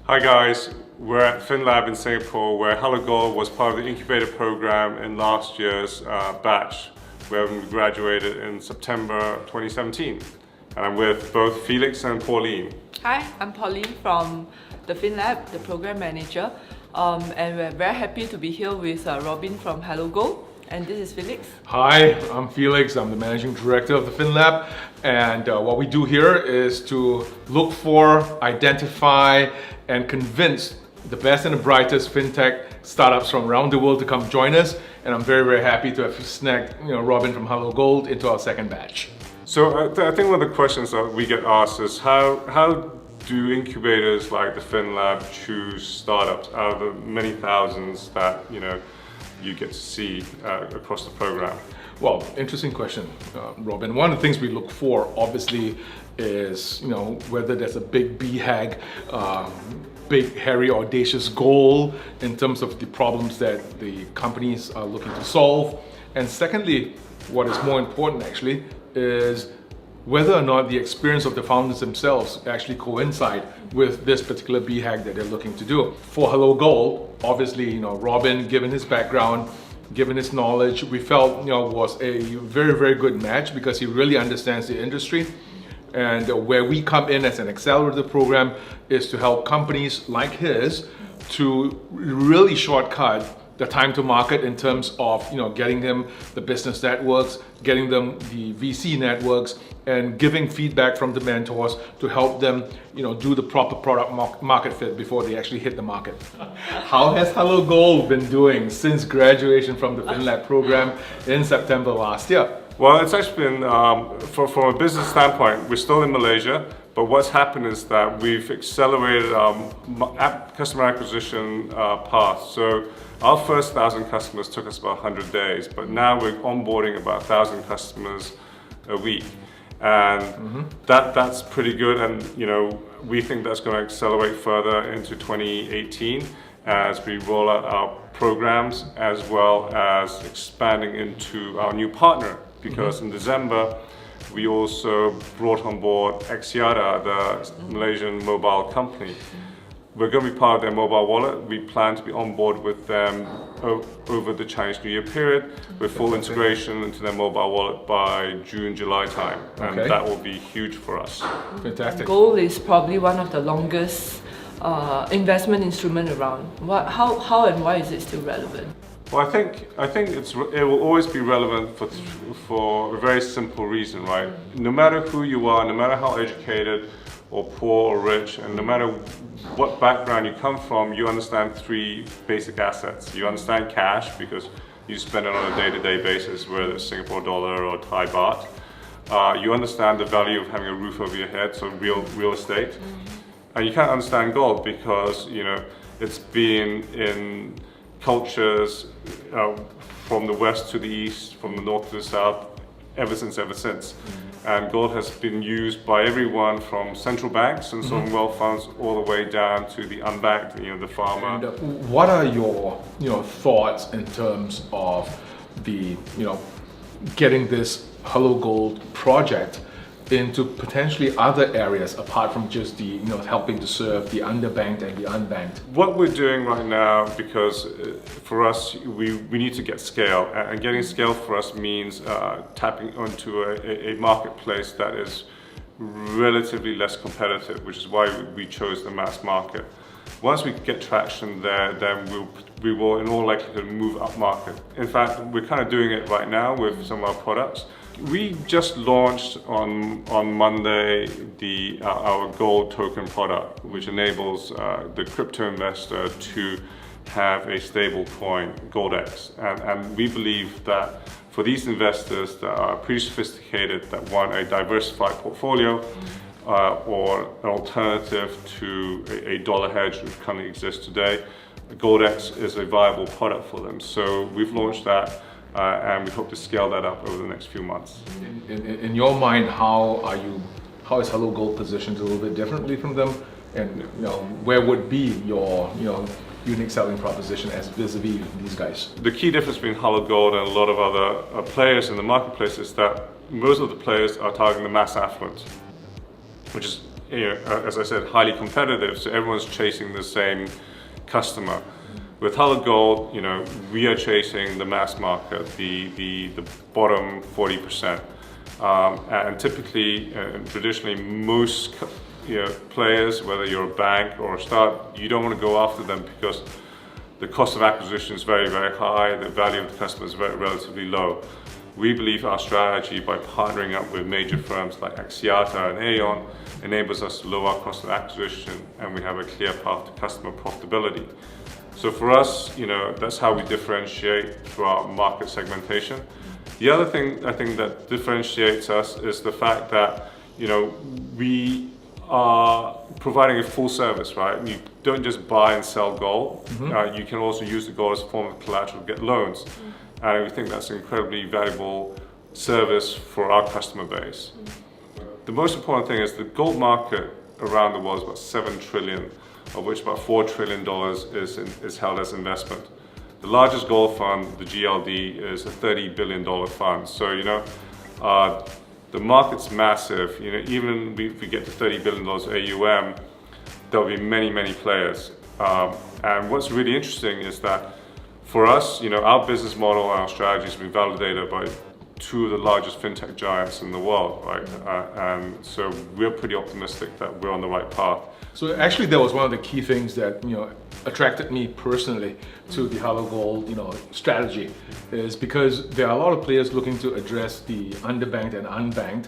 Hi guys, we're at FinLab in Singapore where HelloGold was part of the incubator program in last year's batch where we graduated in September 2017. And I'm with both Felix and Pauline. Hi, I'm Pauline from the FinLab, the program manager. And we're very happy to be here with Robin from HelloGold. And this is Felix. Hi, I'm Felix. I'm the managing director of the FinLab. And what we do here is to look for, identify, and convince the best and the brightest fintech startups from around the world to come join us. And I'm very, very happy to have snagged Robin from HelloGold into our second batch. So I think one of the questions that we get asked is how do incubators like the FinLab choose startups out of the many thousands that you get to see across the program? Well, interesting question, Robin. One of the things we look for, obviously, is whether there's a big BHAG, big, hairy, audacious goal in terms of the problems that the companies are looking to solve. And secondly, what is more important actually, is whether or not the experience of the founders themselves actually coincide with this particular BHAG that they're looking to do. For HelloGold, obviously, Robin, given his background, given his knowledge, we felt was a very, very good match because he really understands the industry. And where we come in as an accelerator program is to help companies like his to really shortcut the time to market in terms of getting them the business networks, getting them the VC networks, and giving feedback from the mentors to help them do the proper product market fit before they actually hit the market. How has HelloGold been doing since graduation from the FinLab program in September last year? Well, it's actually been, from a business standpoint, we're still in Malaysia, but what's happened is that we've accelerated our customer acquisition path. So our first 1,000 customers took us about 100 days, but now we're onboarding about 1,000 customers a week. And that's pretty good, and we think that's going to accelerate further into 2018 as we roll out our programs as well as expanding into our new partner. Because in December, we also brought on board Axiata, the Malaysian mobile company. We're going to be part of their mobile wallet. We plan to be on board with them over the Chinese New Year period with full integration into their mobile wallet by June, July time. And that will be huge for us. Fantastic. Gold is probably one of the longest investment instrument around. How and why is it still relevant? Well, I think it will always be relevant for a very simple reason, right? No matter who you are, no matter how educated or poor or rich, and no matter what background you come from, you understand three basic assets. You understand cash because you spend it on a day-to-day basis, whether it's Singapore dollar or Thai baht. You understand the value of having a roof over your head, so real estate. And you can't understand gold because it's been in cultures from the west to the east, from the north to the south, ever since. And gold has been used by everyone from central banks and sovereign wealth funds all the way down to the unbanked, the farmer. And what are your thoughts in terms of the getting this HelloGold project into potentially other areas apart from just the helping to serve the underbanked and the unbanked? What we're doing right now, because for us we need to get scale, and getting scale for us means tapping onto a marketplace that is relatively less competitive, which is why we chose the mass market. Once we get traction there, then we will in all likelihood move up market. In fact, we're kind of doing it right now with some of our products. We just launched on Monday our gold token product, which enables the crypto investor to have a stable coin, GoldX. And we believe that for these investors that are pretty sophisticated, that want a diversified portfolio, or an alternative to a dollar hedge which currently exists today, GoldX is a viable product for them. So we've launched that. And we hope to scale that up over the next few months. In your mind, how is HelloGold positioned a little bit differently from them? And where would be your unique selling proposition as vis-a-vis these guys? The key difference between HelloGold and a lot of other players in the marketplace is that most of the players are targeting the mass affluent, which is as I said, highly competitive, so everyone's chasing the same customer. With HelloGold, we are chasing the mass market, the bottom 40%. And typically, traditionally, most players, whether you're a bank or a startup, you don't want to go after them because the cost of acquisition is very, very high, the value of the customer is relatively low. We believe our strategy by partnering up with major firms like Accelerator and Aeon enables us to lower our cost of acquisition, and we have a clear path to customer profitability. So for us, that's how we differentiate through our market segmentation. The other thing I think that differentiates us is the fact that, we are providing a full service, right? You don't just buy and sell gold. You can also use the gold as a form of collateral to get loans. And we think that's an incredibly valuable service for our customer base. The most important thing is the gold market around the world is about 7 trillion, of which about $4 trillion is held as investment. The largest gold fund, the GLD, is a $30 billion fund. So, the market's massive. Even if we get to $30 billion AUM, there'll be many, many players. And what's really interesting is that for us, our business model and our strategy has been validated by two of the largest fintech giants in the world, right? And so we're pretty optimistic that we're on the right path. So actually, that was one of the key things that attracted me personally to the HelloGold strategy, is because there are a lot of players looking to address the underbanked and unbanked,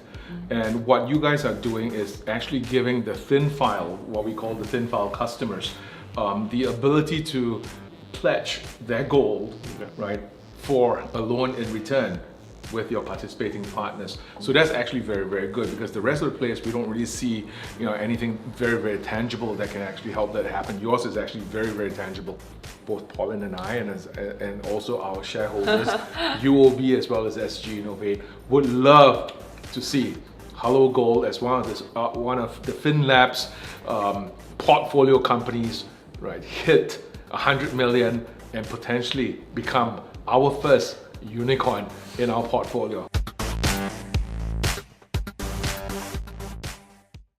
and what you guys are doing is actually giving the thin file, what we call the thin file customers, the ability to pledge their gold, right, for a loan in return with your participating partners. So that's actually very, very good, because the rest of the players, we don't really see anything very, very tangible that can actually help that happen. Yours is actually very, very tangible. Both Pauline and I, and also our shareholders, UOB as well as SG Innovate, would love to see HelloGold as one of the FinLab's portfolio companies, right, hit 100 million and potentially become our first unicorn in our portfolio.